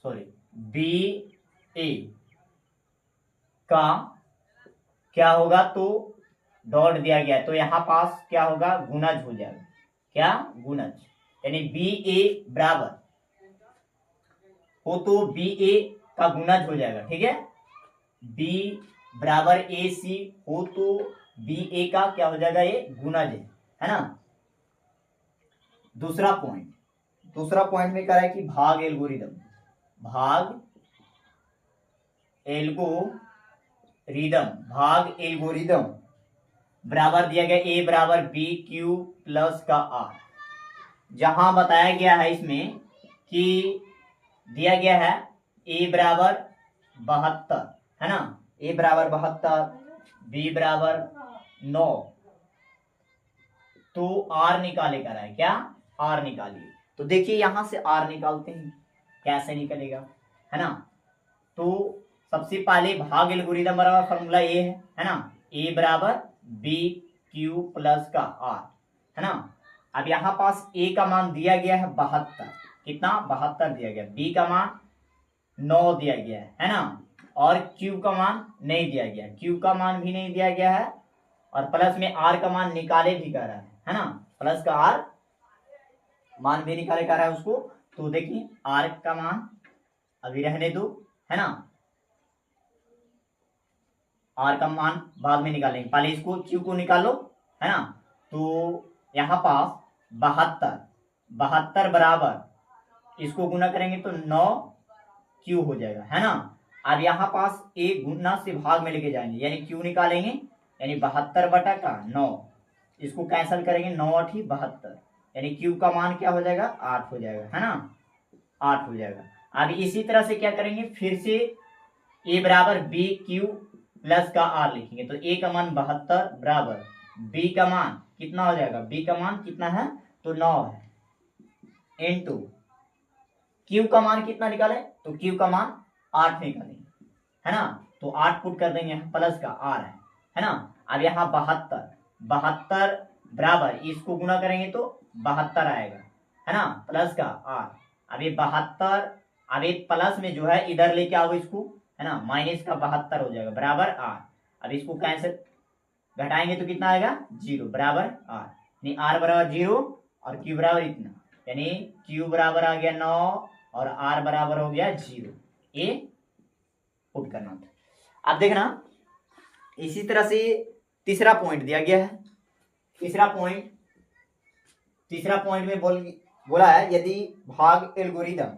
Sorry B ए का क्या होगा, तो डॉट दिया गया तो यहाँ पास क्या होगा, गुणज हो जाएगा। क्या, गुणज, यानी बी ए बराबर हो तो बी ए का गुणज हो जाएगा। ठीक है, बी बराबर ए सी हो तो बी ए का क्या हो जाएगा, ये गुणज है ना। दूसरा पॉइंट में कह रहा है कि भाग एल्गोरिदम बराबर दिया गया ए बराबर बी क्यू प्लस का आर। जहां बताया गया है इसमें कि दिया गया है ए बराबर 72 है ना, ए बराबर 72, बी बराबर 9, तो आर निकाले कर रहा है। क्या, आर निकालिए। तो देखिए यहां से आर निकालते हैं, कैसे निकलेगा, है ना। तो सबसे पहले भाग एल्गोरिदम बराबर फॉर्मूला ए है ना, ए बराबर बी क्यू प्लस का आर, है ना। अब यहां पास ए का मान दिया गया है 72, कितना, 72 दिया गया, बी का मान 9 दिया गया है ना, और क्यू का मान नहीं दिया गया, क्यू का मान भी नहीं दिया गया है, और प्लस में आर का मान निकाले भी कर रहा है ना, प्लस का आर मान भी निकाले कर रहा है उसको। तो देखिए आर का मान अभी रहने दो, है ना, आर का मान बाद में निकालेंगे, पहले इसको क्यू को निकालो, है ना। तो यहाँ पास 72 बराबर इसको गुना करेंगे तो 9 क्यू हो जाएगा, है ना। अब यहाँ पास ए गुना से भाग में लेके जाएंगे, यानी क्यू निकालेंगे, यानी 72 बटा का 9, इसको कैंसिल करेंगे, 9 8 72, यानी क्यू का मान क्या हो जाएगा, 8 हो जाएगा, है ना, 8 हो जाएगा। अब इसी तरह से क्या करेंगे, फिर से ए बराबर बी क्यू प्लस का आर लिखेंगे, तो ए का मान 72 बराबर बी का मान कितना हो जाएगा, बी का मान कितना है, तो 9 है, इनटू क्यू का मान कितना निकाले, तो क्यू का मान 8 निकालेंगे, है ना। तो 8 पुट कर देंगे, प्लस का आर है ना। अब यहाँ 72 बराबर इसको गुना करेंगे तो 72 आएगा, है ना, प्लस का आर। अब ये 72, अब ये प्लस में जो है इधर लेके आओ इसको, है ना, माइनस का 72 हो जाएगा बराबर आर। अब इसको कैंसिल घटाएंगे तो कितना आएगा, 0 बराबर आर, यानी आर बराबर 0 और क्यू बराबर इतना, यानी क्यू बराबर आ गया 9 और आर बराबर हो गया 0। ये पुट करना था। अब देखना इसी तरह से तीसरा पॉइंट दिया गया है। तीसरा पॉइंट में बोला है, यदि भाग एल्गोरिदम